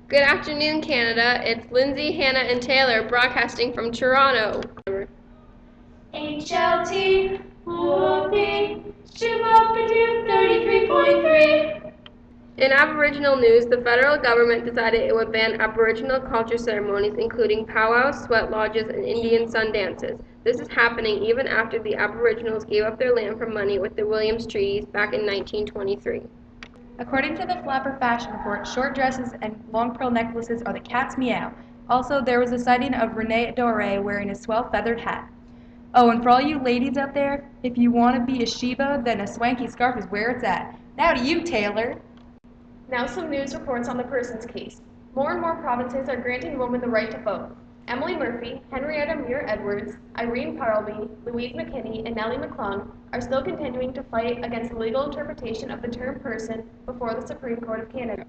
Good afternoon, Canada. It's Lindsay, Hannah, and Taylor broadcasting from Toronto. HLT, whoopee, Shubba-ba-doo, 33.3. In Aboriginal news, the federal government decided it would ban Aboriginal culture ceremonies, including powwows, sweat lodges, and Indian sun dances. This is happening even after the Aboriginals gave up their land for money with the Williams Treaties back in 1923. According to the Flapper Fashion Report, short dresses and long pearl necklaces are the cat's meow. Also, there was a sighting of Rene Doré wearing a swell feathered hat. Oh, and for all you ladies out there, if you want to be a Sheba, then a swanky scarf is where it's at. Now to you, Taylor. Now some news reports on the Persons case. More and more provinces are granting women the right to vote. Emily Murphy, Henrietta Muir-Edwards, Irene Parlby, Louise McKinney, and Nellie McClung are still continuing to fight against the legal interpretation of the term person before the Supreme Court of Canada.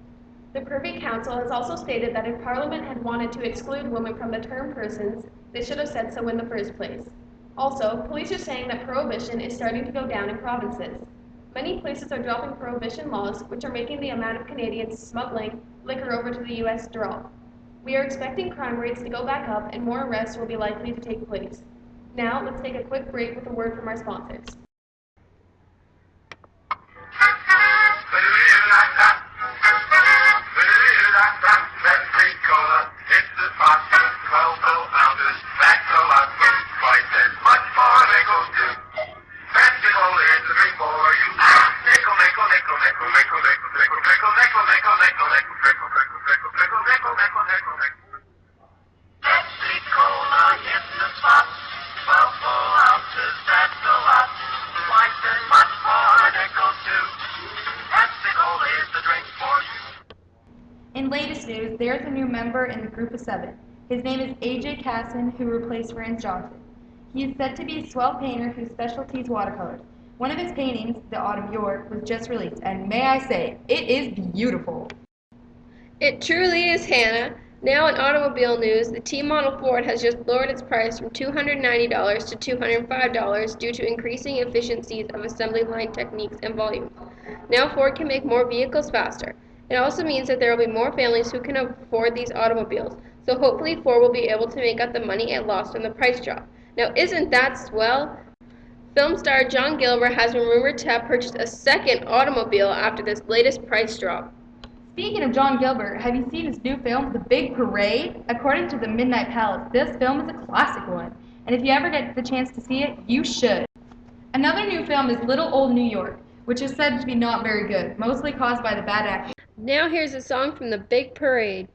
The Privy Council has also stated that if Parliament had wanted to exclude women from the term persons, they should have said so in the first place. Also, police are saying that prohibition is starting to go down in provinces. Many places are dropping prohibition laws, which are making the amount of Canadians smuggling liquor over to the U.S. drop. We are expecting crime rates to go back up and more arrests will be likely to take place. Now, let's take a quick break with a word from our sponsors. In latest news, there is a new member in the group of 7. His name is A.J. Casson, who replaced Rance Johnson. He is said to be a swell painter whose specialty is watercolors. One of his paintings, The Autumn York, was just released, and may I say, it is beautiful. It truly is, Hannah. Now in automobile news, the T-Model Ford has just lowered its price from $290 to $205 due to increasing efficiencies of assembly line techniques and volume. Now Ford can make more vehicles faster. It also means that there will be more families who can afford these automobiles, so hopefully Ford will be able to make up the money it lost from the price drop. Now isn't that swell? Film star John Gilbert has been rumored to have purchased a second automobile after this latest price drop. Speaking of John Gilbert, have you seen his new film, The Big Parade? According to the Midnight Palace, this film is a classic one, and if you ever get the chance to see it, you should. Another new film is Little Old New York, which is said to be not very good, mostly caused by the bad acting. Now here's a song from The Big Parade.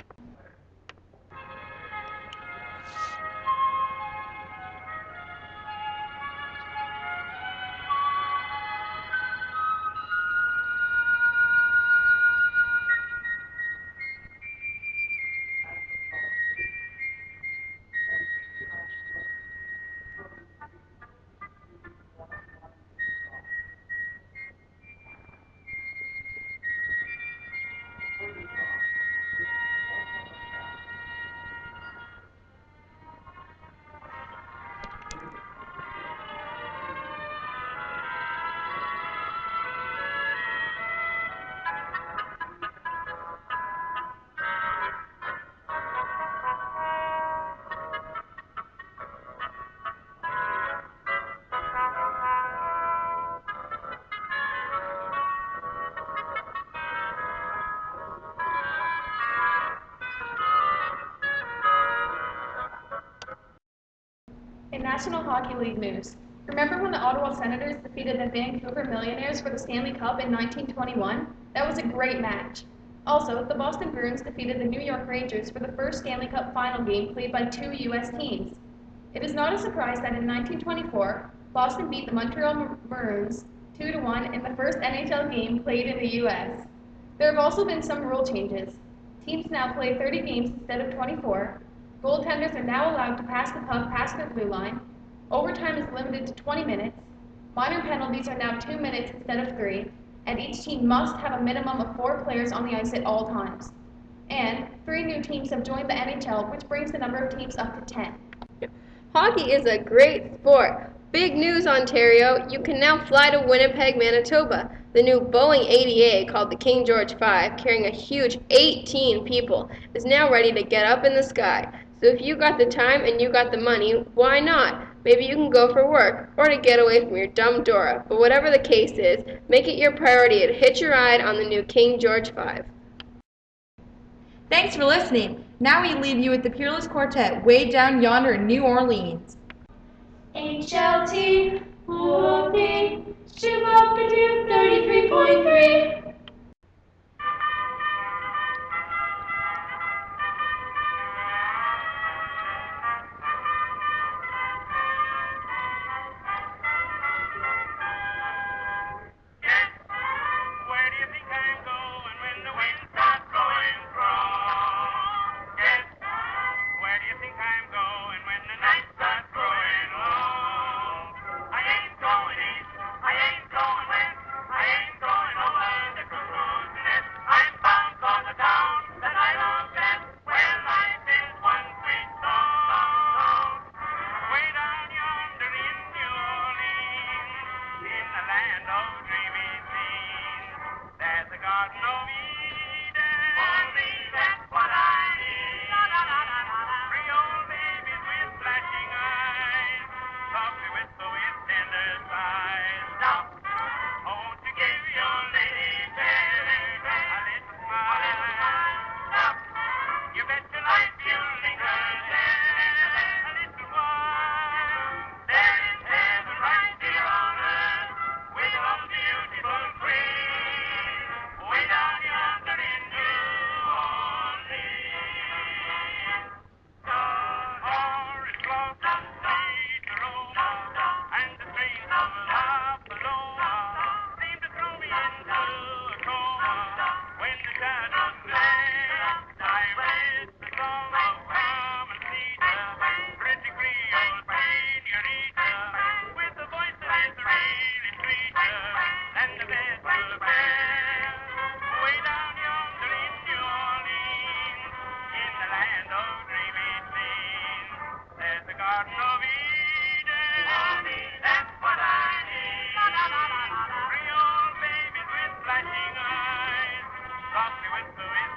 In National Hockey League news, remember when the Ottawa Senators defeated the Vancouver Millionaires for the Stanley Cup in 1921? That was a great match. Also, the Boston Bruins defeated the New York Rangers for the first Stanley Cup final game played by 2 U.S. teams. It is not a surprise that in 1924, Boston beat the Montreal Maroons 2-1 in the first NHL game played in the U.S. There have also been some rule changes. Teams now play 30 games instead of 24. Goaltenders are now allowed to pass the puck past their blue line. Overtime is limited to 20 minutes. Minor penalties are now 2 minutes instead of 3, and each team must have a minimum of 4 players on the ice at all times. And 3 new teams have joined the NHL, which brings the number of teams up to 10. Hockey is a great sport. Big news, Ontario! You can now fly to Winnipeg, Manitoba. The new Boeing 80A, called the King George 5, carrying a huge 18 people, is now ready to get up in the sky. So if you got the time and you got the money, why not? Maybe you can go for work, or to get away from your dumb Dora. But whatever the case is, make it your priority to hitch a ride on the new King George 5. Thanks for listening. Now we leave you with the Peerless Quartet, way down yonder in New Orleans. HLT, whoopee, shoot up into 33.3. Where do you think I'm going when the wind starts blowing strong? Yes. Where do you think I'm going when the night starts growing long? I ain't going east, I ain't going west, I ain't going over the cuckoo's nest. I'm bound for the town that I love best, where life is one sweet song. Way down yonder in New Orleans, in the land of dreamy scenes, there's a garden of Eden. Only that's what I need. Three old babies with flashing eyes, softly whisper with tender sighs. Stop! Won't you give your lady fair a little smile? Stop! You bet your life you'll linger there a little while. There is heaven right here on earth with one beautiful queen, way down yonder in New Orleans. Orange blossoms lead the road, and the strains of La Paloma seem to throw me into a coma when the shadows lay. I read the song of Carmencita, pretty Creole senorita, with a voice that is really sweeter than the bedroom bell. Way down yonder in New Orleans, in the land of dreamy scenes, there's a garden of Eden. That's what I need. Three old babies with flashing eyes, softly whisper with